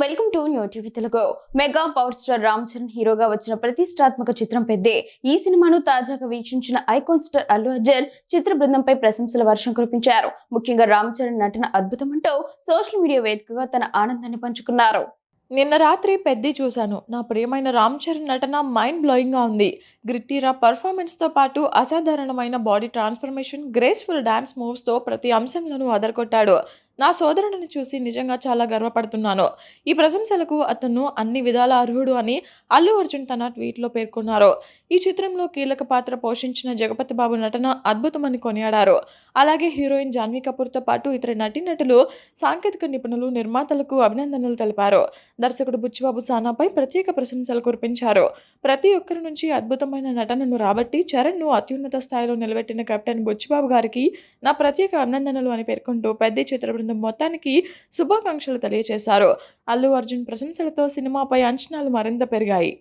Welcome to new TV Telugu. Mega power star Ram Charan హీరోగా వచ్చిన ప్రతిష్టాత్మక చిత్రం పెద్దే. ఈ సినిమాను తాజాగా వీక్షించిన ఐకాన్ స్టార్ అల్లు అర్జున్ చిత్ర బృందంపై ప్రశంసల వర్షం కురిపించారు. ముఖ్యంగా రామ్ చరణ్ నటన అద్భుతమంటూ సోషల్ మీడియా వేదికగా తన ఆనందాన్ని పంచుకున్నారు. నిన్న రాత్రి పెద్ది చూశాను. నా ప్రియమైన రామ్ చరణ్ నటన మైండ్ బ్లోయింగ్గా ఉంది. గ్రిట్టీరా పర్ఫార్మెన్స్తో పాటు అసాధారణమైన బాడీ ట్రాన్స్ఫర్మేషన్, గ్రేస్ఫుల్ డాన్స్ మూవ్స్తో ప్రతి అంశంలోనూ అదరగొట్టాడు. నా సోదరుడిని చూసి నిజంగా చాలా గర్వపడుతున్నాను. ఈ ప్రశంసలకు అతను అన్ని విధాల అర్హుడు అని అల్లు అర్జున్ తన ట్వీట్లో పేర్కొన్నారు. ఈ చిత్రంలో కీలక పాత్ర పోషించిన జగపతి బాబు నటన అద్భుతమని కొనియాడారు. అలాగే హీరోయిన్ జాన్వీ కపూర్తో పాటు ఇతర నటీనటులు, సాంకేతిక నిపుణులు, నిర్మాతలకు అభినందనలు తెలిపారు. దర్శకుడు బుచ్చిబాబు సానాపై ప్రత్యేక ప్రశంసలు కురిపించారు. ప్రతి ఒక్కరి నుంచి అద్భుతమైన నటనను రాబట్టి చరణ్ను అత్యున్నత స్థాయిలో నిలబెట్టిన కెప్టెన్ బుచ్చిబాబు గారికి నా ప్రత్యేక అభినందనలు అని పేర్కొంటూ పెద్ద చిత్ర బృందం మొత్తానికి శుభాకాంక్షలు తెలియజేశారు. అల్లు అర్జున్ ప్రశంసలతో సినిమాపై అంచనాలు మరింత పెరిగాయి.